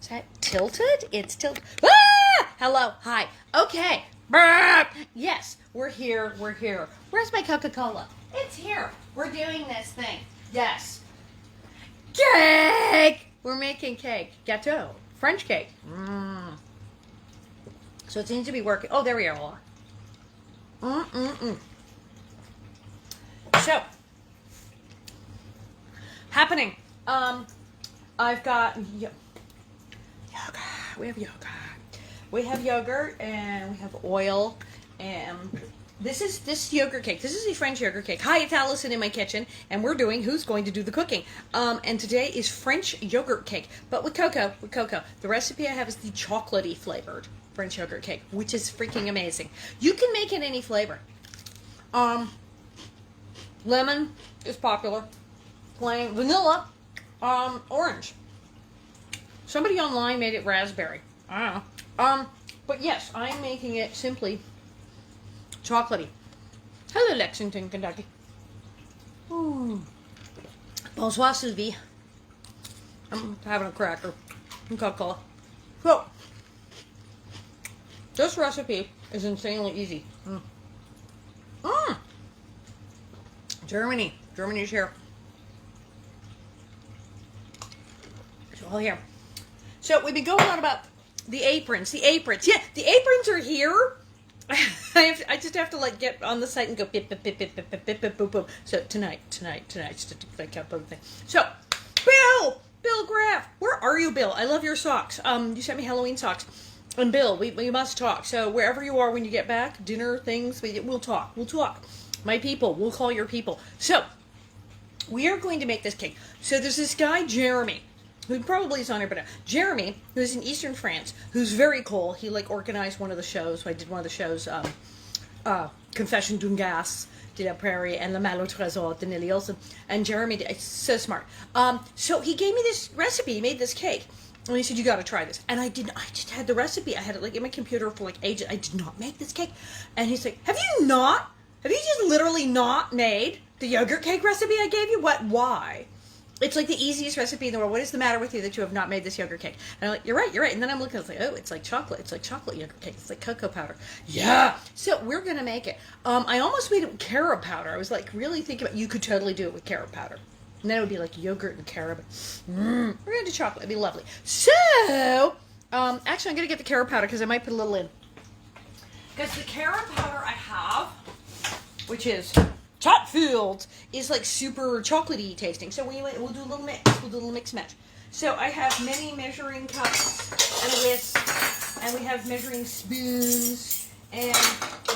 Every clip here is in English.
Is that tilted? It's tilted. Ah! Hello. Hi. Okay. Burp. Yes, we're here. We're here. Where's my Coca-Cola? It's here. We're doing this thing. Yes. Cake. We're making cake. Gâteau. French cake. So it seems to be working. Oh, there we are. So, happening. I've got yogurt. We have yogurt. We have yogurt and we have oil. And this yogurt cake. This is a French yogurt cake. Hi, it's Alison in my kitchen, and we're doing Who's Going to Do the Cooking. And today is French yogurt cake, but with cocoa. The recipe I have is the chocolatey flavored French yogurt cake, which is freaking amazing. You can make it any flavor. Lemon is popular. Plain vanilla, orange. Somebody online made it raspberry. I don't know. But yes, I'm making it simply chocolatey. Hello, Lexington, Kentucky. Bonsoir, Sylvie. I'm having a cracker and Coca-Cola. So, this recipe is insanely easy. Germany's here. It's all here. So we've been going on about the aprons. Yeah, the aprons are here. I just have to like get on the site and go bip bip bip bip bip bip bip bip boop boop. So tonight, just to kept everything. So, Bill Graff, where are you, Bill? I love your socks. You sent me Halloween socks. And Bill, we must talk. So wherever you are when you get back, dinner things, we'll talk. My people, we'll call your people. So, we are going to make this cake. So there's this guy, Jeremy, who probably is on here, but Jeremy, who's in Eastern France, who's very cool. He like organized one of the shows. So I did one of the shows, Confession d'une Gasse, de la Prairie, and Le Mal au Trésor, de Nellie Oleson. And Jeremy, so smart. So he gave me this recipe. He made this cake. And he said, you got to try this. And I just had the recipe. I had it like in my computer for like ages. I did not make this cake. And he's like, have you just literally not made the yogurt cake recipe I gave you? What? Why? It's like the easiest recipe in the world. What is the matter with you that you have not made this yogurt cake? And I'm like, you're right. And then I'm looking, I was like, oh, it's like chocolate. It's like chocolate yogurt cake. It's like cocoa powder. Yeah. So we're going to make it. I almost made it with carob powder. I was like really thinking about, you could totally do it with carob powder. And then it would be like yogurt and carob. We're going to do chocolate. It'd be lovely. So, actually I'm going to get the carob powder because I might put a little in. Because the carob powder I have, which is Chatfield, is like super chocolatey tasting. So we'll do a little mix. We'll do a little mix match. So I have many measuring cups and a whisk, and we have measuring spoons and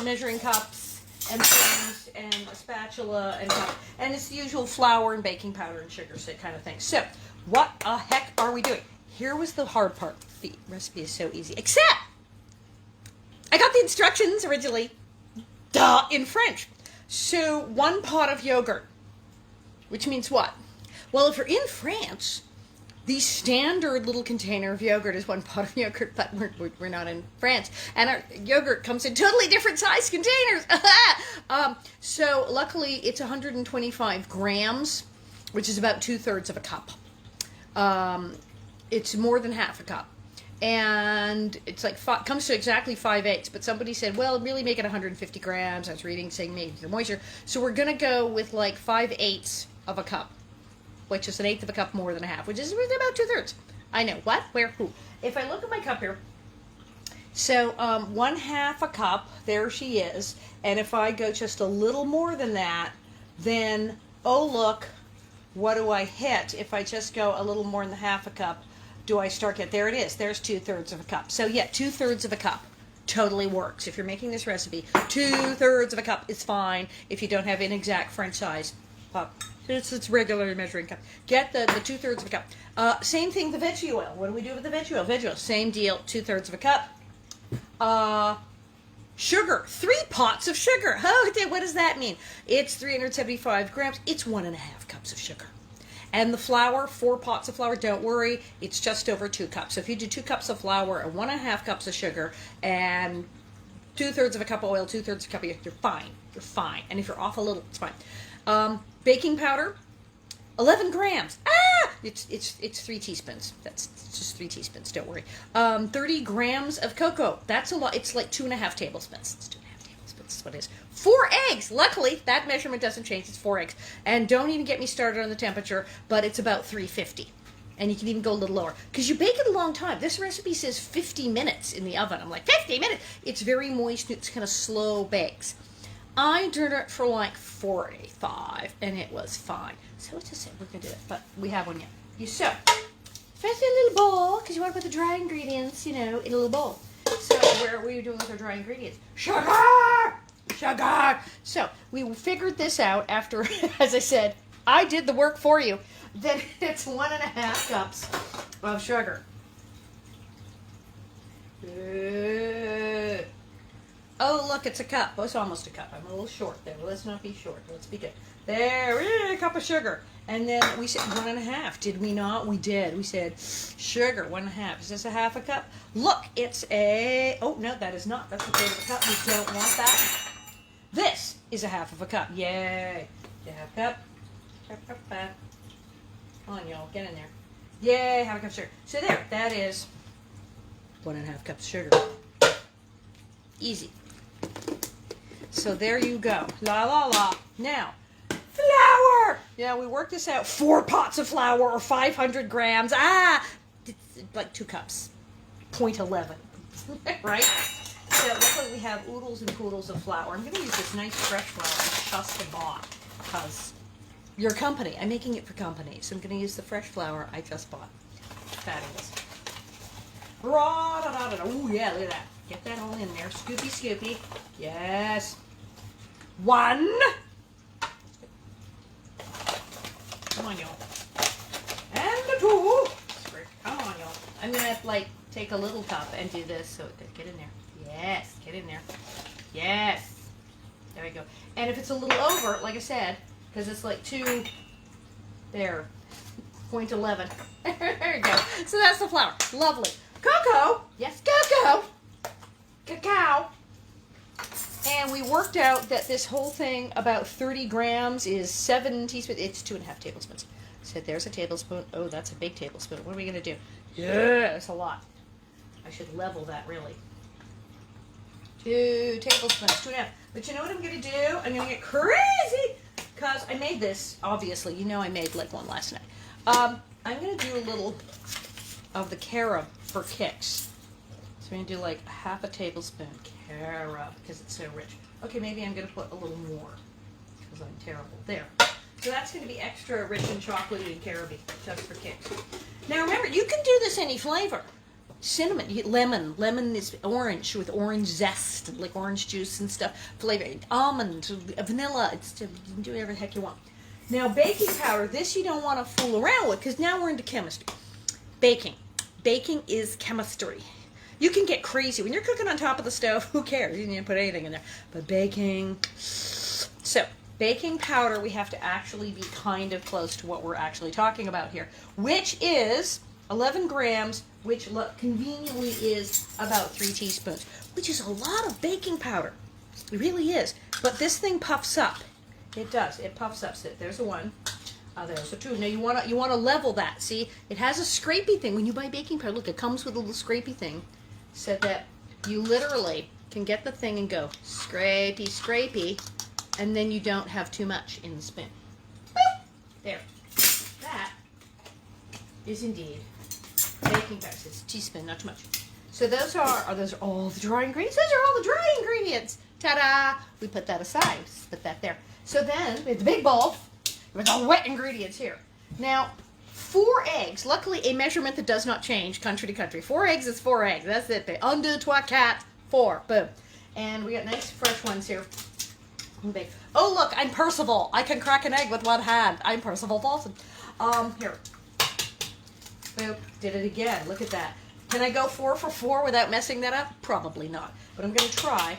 measuring cups and spoons and a spatula and cup. And it's the usual flour and baking powder and sugar, so kind of thing. So what the heck are we doing? Here was the hard part. The recipe is so easy, except I got the instructions originally, in French. So 1 pot of yogurt, which means what? Well, if you're in France, the standard little container of yogurt is 1 pot of yogurt, but we're not in France. And our yogurt comes in totally different size containers. So luckily it's 125 grams, which is about 2/3 of a cup. It's more than half a cup. And it's like, comes to exactly 5/8, but somebody said, well, really make it 150 grams. I was reading, saying make your moisture. So we're going to go with like 5/8 of a cup, which is 1/8 of a cup more than a half, which is about 2/3. I know. What? Where? Who? If I look at my cup here, so 1/2 a cup, there she is. And if I go just a little more than that, then, oh, look, what do I hit? If I just go a little more than 1/2 a cup, do I start get? There it is. There's 2/3 of a cup. So yeah, 2/3 of a cup totally works. If you're making this recipe, 2/3 of a cup is fine if you don't have an exact French size cup. It's regular measuring cup. Get the 2/3 of a cup. Same thing, the veggie oil. What do we do with the veggie oil? Veggie oil, same deal, 2/3 of a cup. Sugar, 3 pots of sugar. Oh, what does that mean? It's 375 grams. It's 1.5 cups of sugar. And the flour, 4 pots of flour, don't worry, it's just over 2 cups. So if you do 2 cups of flour and 1.5 cups of sugar and 2/3 of a cup of oil, 2/3 of a cup of, you're fine. You're fine. And if you're off a little, it's fine. Baking powder, 11 grams. it's 3 teaspoons. That's just 3 teaspoons. Don't worry. 30 grams of cocoa. That's a lot. It's like 2.5 tablespoons. It's 2.5 tablespoons. That's what it is. 4 eggs. Luckily, that measurement doesn't change. It's 4 eggs. And don't even get me started on the temperature, but it's about 350. And you can even go a little lower because you bake it a long time. This recipe says 50 minutes in the oven. I'm like, 50 minutes? It's very moist. It's kind of slow bakes. I did it for like 45, and it was fine. So it's just we're gonna do it, but we have one yet. So first in a little bowl because you want to put the dry ingredients, in a little bowl. So where are we doing with our dry ingredients? Sugar. So we figured this out after, as I said, I did the work for you. Then it's 1.5 cups of sugar. Oh, look, it's a cup. Oh, it's almost a cup. I'm a little short there. Let's not be short. Let's be good. There, a cup of sugar. And then we said 1.5. Did we not? We did. We said sugar, 1.5. Is this a half a cup? Look, it's a... Oh, no, that is not. That's a third of a cup. We don't want that. This is a half of a cup. Yay. Half cup. Come on, y'all. Get in there. Yay, half a cup of sugar. So there, that is 1.5 cups of sugar. Easy. So there you go. La, la, la. Now, flour. Yeah, we worked this out. 4 pots of flour or 500 grams. It's like 2 cups. 0.11. Right? So luckily we have oodles and poodles of flour. I'm going to use this nice fresh flour I just bought because your company. I'm making it for company. So I'm going to use the fresh flour I just bought. Fabulous. Oh, yeah, look at that. Get that all in there. Scoopy, scoopy. Yes. 1. Come on, y'all. And 2. Come on, y'all. I'm going to, take a little cup and do this. So get in there. Yes. Get in there. Yes. There we go. And if it's a little over, like I said, because it's like 2, there, 0.11. There you go. So that's the flour. Lovely. Cocoa. Yes, cocoa. Cacao. And we worked out that this whole thing, about 30 grams, is 7 teaspoons. It's 2.5 tablespoons. So there's a tablespoon. Oh, that's a big tablespoon. What are we going to do? Yeah, that's a lot. I should level that, really. 2 tablespoons, 2.5. But you know what I'm going to do? I'm going to get crazy because I made this, obviously. You know I made like one last night. I'm going to do a little of the carob for kicks. So we're going to do like 1/2 tablespoon carob because it's so rich. Okay, maybe I'm going to put a little more because I'm terrible. There. So that's going to be extra rich and chocolatey and caroby just for kicks. Now remember, you can do this any flavor. Cinnamon, lemon. Lemon is orange with orange zest, like orange juice and stuff. Flavor, almond, vanilla. You can do whatever the heck you want. Now baking powder, this you don't want to fool around with because now we're into chemistry. Baking. Baking is chemistry. You can get crazy. When you're cooking on top of the stove, who cares? You didn't put anything in there. But baking. So, baking powder, we have to actually be kind of close to what we're actually talking about here, which is 11 grams, which conveniently is about 3 teaspoons, which is a lot of baking powder. It really is. But this thing puffs up. It does. It puffs up. So there's a 1. There's a 2. Now you want to level that. See, it has a scrapey thing. When you buy baking powder, look, it comes with a little scrapey thing, so that you literally can get the thing and go scrapey, scrapey, and then you don't have too much in the spoon. Boop! There. That is indeed baking powder. It's a teaspoon, not too much. So those are all the dry ingredients. Those are all the dry ingredients. Ta-da! We put that aside. Just put that there. So then, with the big bowl, with all wet ingredients here. Now, 4 eggs. Luckily, a measurement that does not change country to country. 4 eggs is 4 eggs. That's it. Un, deux, trois, quatre, 4. Boom. And we got nice fresh ones here. Big. Oh, look, I'm Percival. I can crack an egg with one hand. I'm Percival Dawson. Here. Boop. Did it again. Look at that. Can I go 4 for 4 without messing that up? Probably not. But I'm going to try.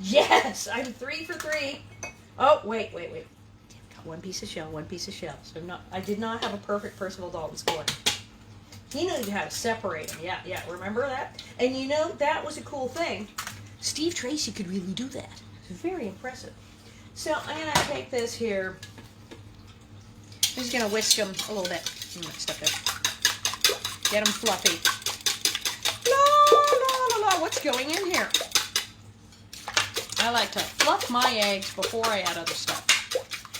Yes! I'm 3 for 3. Oh, wait. Got 1 piece of shell, 1 piece of shell. So I did not have a perfect Percival Dalton score. He knew how to separate them. Yeah. Remember that? And you know, that was a cool thing. Steve Tracy could really do that. It's very impressive. So I'm going to take this here. I'm just going to whisk them a little bit. Stuff it. Get them fluffy. La, la, la, la. What's going in here? I like to fluff my eggs before I add other stuff.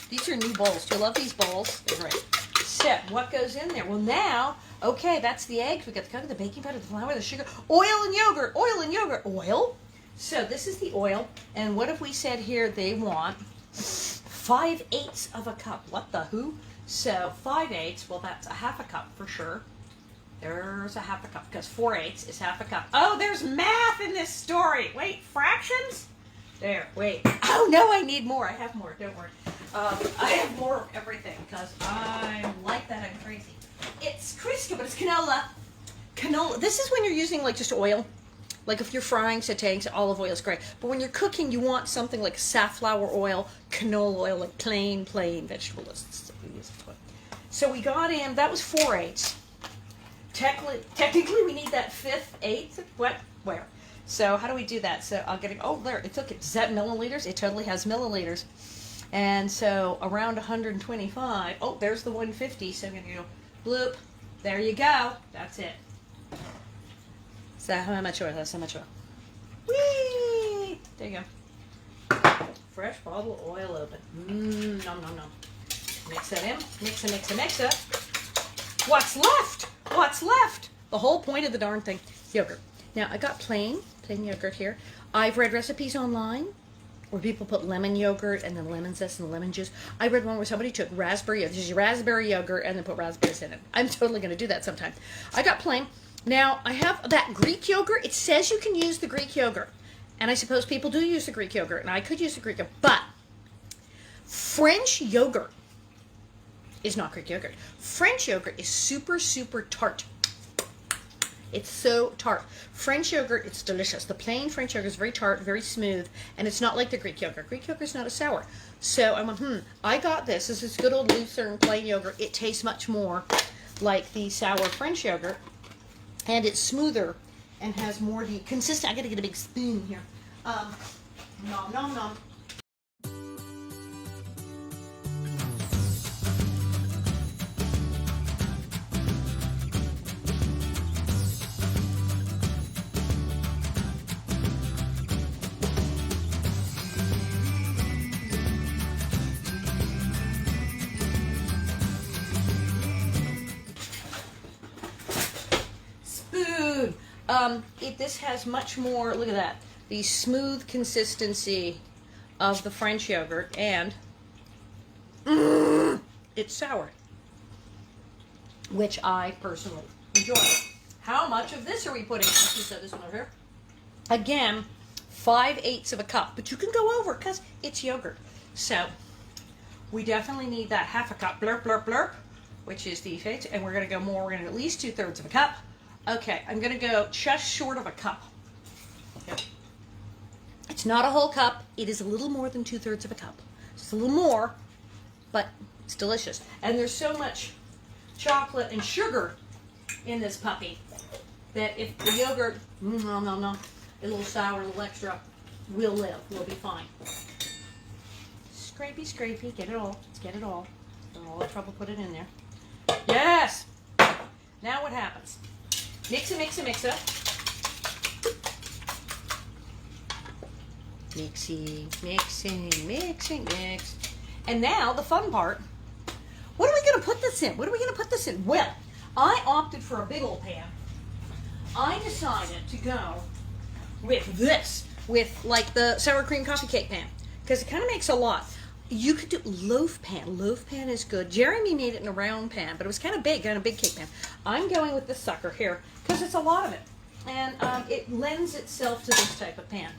These are new bowls. Do you love these bowls? They're great. So, what goes in there? Well, now, okay, that's the eggs. We got the cocoa, the baking powder, the flour, the sugar, oil and yogurt, oil and yogurt, oil. So, this is the oil. And what if we said here they want 5/8 of a cup? What the who? So, 5/8, well, that's a half a cup for sure. There's a half a cup because 4/8 is half a cup. Oh, there's math in this story. Wait, fractions? There, wait. Oh, no, I need more. I have more. Don't worry. I have more of everything because I'm like that. I'm crazy. It's Crisco, but it's canola. Canola. This is when you're using like just oil. Like if you're frying, sauteing, olive oil is great. But when you're cooking, you want something like safflower oil, canola oil, like plain vegetable oil. So we got in, that was 4/8. Technically, we need that 5/8. What? Where? So how do we do that? So I'll get it. Oh, there. It took it. Is that milliliters? It totally has milliliters. And so around 125. Oh, there's the 150. So I'm going to go bloop. There you go. That's it. So how much oil? That's how much oil. Whee! There you go. Fresh bottle of oil open. Nom, nom, nom. Mix that in. Mix it. What's left? What's left? The whole point of the darn thing. Yogurt. Now, I got plain yogurt here. I've read recipes online where people put lemon yogurt and then lemon zest and lemon juice. I read one where somebody took raspberry yogurt and then put raspberries in it. I'm totally going to do that sometime. I got plain. Now, I have that Greek yogurt. It says you can use the Greek yogurt. And I suppose people do use the Greek yogurt. And I could use the Greek yogurt. But French yogurt is not Greek yogurt. French yogurt is super, super tart. It's so tart. French yogurt, it's delicious. The plain French yogurt is very tart, very smooth, and it's not like the Greek yogurt. Greek yogurt is not as sour. So I went, I got this. This is good old Lucerne plain yogurt. It tastes much more like the sour French yogurt, and it's smoother and has more the consistent. I gotta get a big spoon here. Nom, nom, nom. This has much more, look at that, the smooth consistency of the French yogurt, and it's sour, which I personally enjoy. How much of this are we putting? Let's just set this one over here. Again, 5/8 of a cup, but you can go over because it's yogurt. So we definitely need that half a cup, blurp, blurp, blurp, which is the fate, and we're going to go more. We're going to at least 2/3 of a cup. Okay, I'm going to go just short of a cup. Yep. It's not a whole cup. It is a little more than 2/3 of a cup. Just a little more, but it's delicious. And there's so much chocolate and sugar in this puppy that if the yogurt, a little sour, a little extra, we'll live. We'll be fine. Scrapey, scrapey, get it all. Let's get it all. Don't all the trouble, put it in there. Yes! Now what happens? Mix it, mix it, mix it. Mixing, mixing, mixing, mix. And now the fun part. What are we going to put this in? What are we going to put this in? Well, I opted for a big old pan. I decided to go with this, with like the sour cream coffee cake pan, because it kind of makes a lot. You could do loaf pan. Loaf pan is good. Jeremy made it in a round pan, but it was kind of big, a big cake pan. I'm going with this sucker here because it's a lot of it, and it lends itself to this type of pan.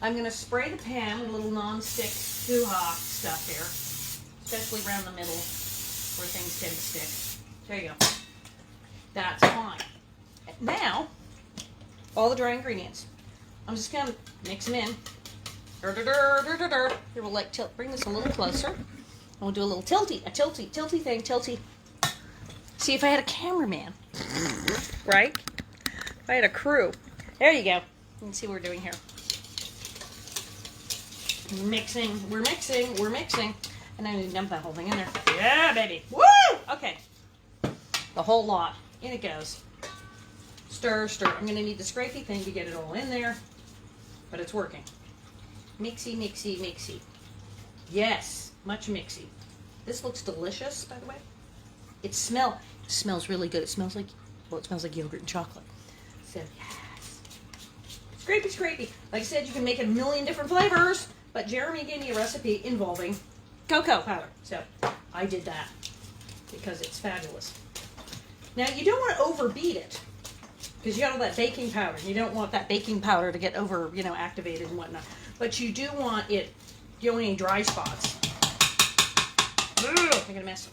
I'm going to spray the pan with a little non-stick hoo-ha stuff here, especially around the middle where things tend to stick. There you go. That's fine. Now, all the dry ingredients. I'm just going to mix them in. Here, we'll like bring this a little closer. And we'll do a little tilty thing. See, if I had a cameraman, right? If I had a crew. There you go. You can see what we're doing here. Mixing, we're mixing. And And I'm going to dump that whole thing in there. Yeah, baby. Woo! Okay. The whole lot. In it goes. Stir, stir. I'm going to need the scrapey thing to get it all in there. But it's working. Mixy, mixy, mixy. Yes. Much mixy. This looks delicious, by the way. It smells really good. It smells like, well, it smells like yogurt and chocolate. So, yes. Scrapey, scrapey. Like I said, you can make it a million different flavors. But Jeremy gave me a recipe involving cocoa powder. So I did that because it's fabulous. Now you don't want to overbeat it because you got all that baking powder. You don't want that baking powder to get over, activated and whatnot. But you do want it, you don't want any dry spots. I'm gonna mess.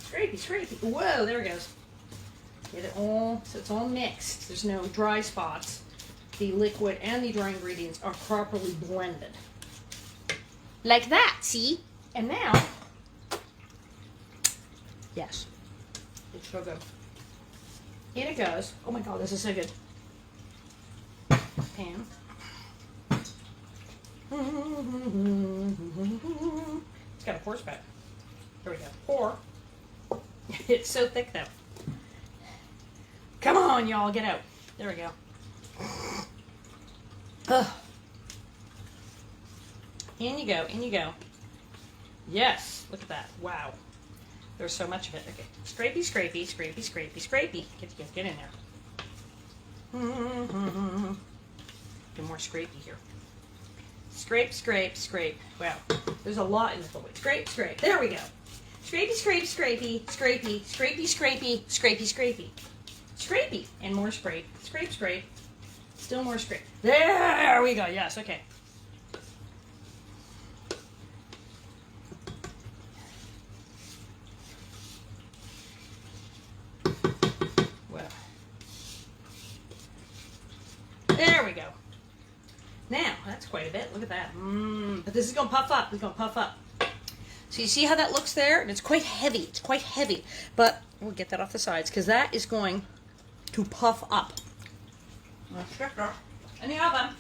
Scrapey, scrapey. Whoa, there it goes. Get it all, so it's all mixed. There's no dry spots. The liquid and the dry ingredients are properly blended. Like that, see? And now, yes, it's so good. In it goes. Oh my God, this is so good. Pan. It's got a pour spout. Here we go. Pour. It's so thick though. Come on, y'all, get out. There we go. Ugh. In you go, in you go. Yes, look at that. Wow. There's so much of it. Okay. Scrapey, scrapey, scrapey, scrapey, scrapey. Get in there. Get more scrapey here. Scrape, scrape, scrape. Wow. There's a lot in this little way. Scrape, scrape. There we go. Scrapey, scrape, scrapey, scrapey, scrapey, scrapey, scrapey, scrapey. Scrapey. And more scrape. Scrape, scrape. Still more scrape. There we go. Yes, okay. Well. There we go. Now, that's quite a bit. Look at that. But this is going to puff up. It's going to puff up. So you see how that looks there? And it's quite heavy. It's quite heavy. But we'll get that off the sides because that is going to puff up. In the oven.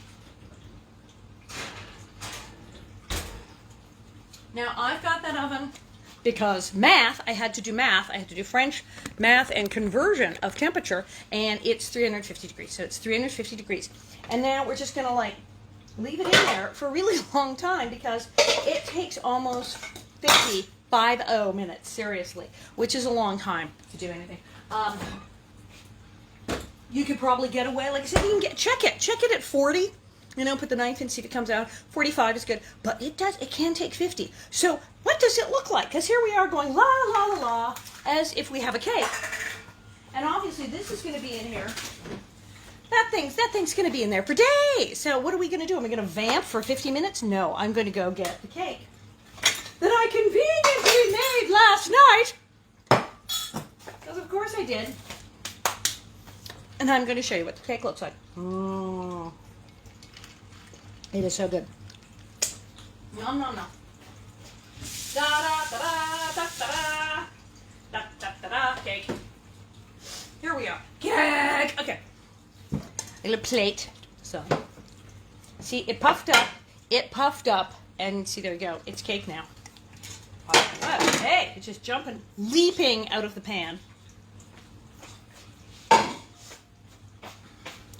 Now I've got that oven because math, I had to do math. I had to do French math and conversion of temperature, and it's 350 degrees. So it's 350 degrees. And now we're just going to leave it in there for a really long time because it takes almost 50 minutes, seriously, which is a long time to do anything. You could probably get away, like I said, you can check it at 40, put the knife in, see if it comes out. 45 is good, but it can take 50. So what does it look like? Because here we are going la, la, la, la, as if we have a cake. And obviously this is going to be in here. That thing's going to be in there for days. So what are we going to do? Am I going to vamp for 50 minutes? No, I'm going to go get the cake that I conveniently made last night. Because of course I did. And I'm going to show you what the cake looks like. It is so good. Nom, nom, nom. Da, da, da, da, da, da, da, da, da, da, cake. Here we are. Cake! Okay. A little plate. So, see, it puffed up, and see, there you go. It's cake now. Hey, it's just jumping, leaping out of the pan.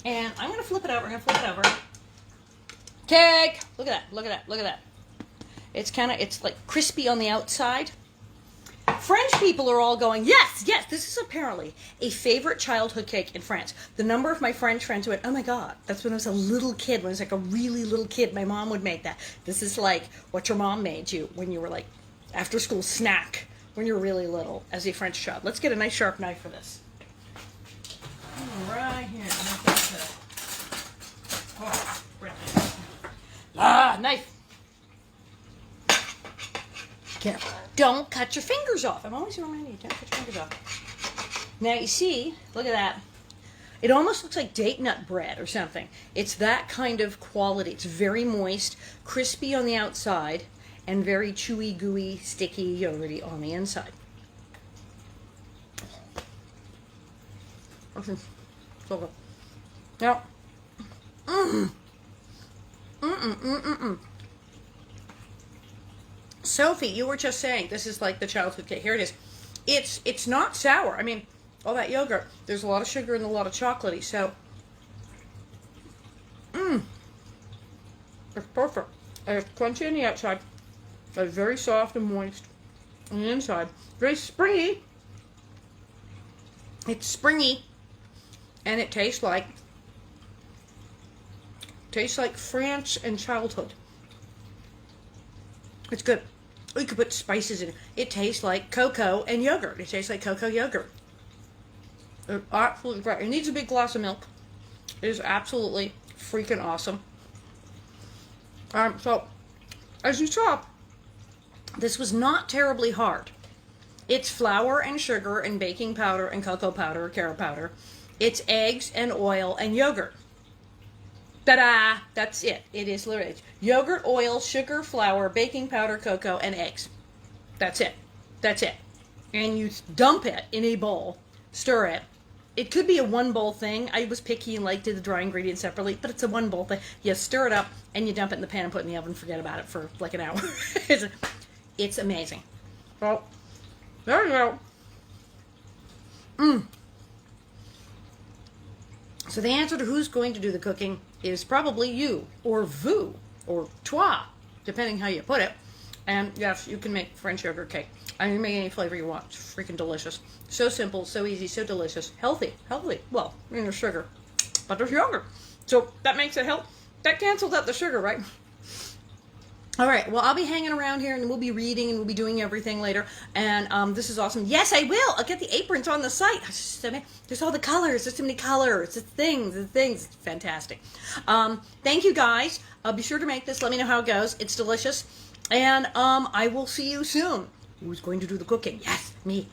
And I'm going to flip it over. Cake! Look at that. It's like crispy on the outside. French people are all going, yes, this is apparently a favorite childhood cake in France. The number of my French friends went, oh my God, that's when I was a little kid, when I was like a really little kid, my mom would make that. This is like what your mom made you when you were like after school snack when you were really little as a French child. Let's get a nice sharp knife for this. Right here. Knife. Careful. Don't cut your fingers off. I'm always reminding you, don't cut your fingers off. Now you see, look at that. It almost looks like date nut bread or something. It's that kind of quality. It's very moist, crispy on the outside, and very chewy, gooey, sticky, yogurty on the inside. So good. Now, Sophie, you were just saying this is like the childhood cake. Here it is. It's not sour. I mean, all that yogurt. There's a lot of sugar and a lot of chocolatey. So, it's perfect. And it's crunchy on the outside. It's very soft and moist on the inside. Very springy. It's springy, and it tastes like France and childhood. It's good. We could put spices in it. It tastes like cocoa and yogurt. It tastes like cocoa yogurt. It's absolutely great. It needs a big glass of milk. It is absolutely freaking awesome. So, as you saw, this was not terribly hard. It's flour and sugar and baking powder and cocoa powder or carrot powder. It's eggs and oil and yogurt. Ta-da! That's it. It is literally yogurt, oil, sugar, flour, baking powder, cocoa, and eggs. That's it. That's it. And you dump it in a bowl. Stir it. It could be a one bowl thing. I was picky and did the dry ingredients separately, but it's a one bowl thing. You stir it up and you dump it in the pan and put it in the oven and forget about it for like an hour. It's amazing. Well, there you go. So the answer to who's going to do the cooking is probably you, or vous, or toi, depending how you put it. And yes, you can make French yogurt cake. I can make any flavor you want. It's freaking delicious. So simple, so easy, so delicious. Healthy. Well, there's sugar, but there's yogurt. So that makes it that cancels out the sugar, right? All right, well, I'll be hanging around here, and we'll be reading, and we'll be doing everything later, and this is awesome. Yes, I will. I'll get the aprons on the site. There's all the colors. There's so many colors. There's things. It's fantastic. Thank you, guys. Be sure to make this. Let me know how it goes. It's delicious, and I will see you soon. Who's going to do the cooking? Yes, me.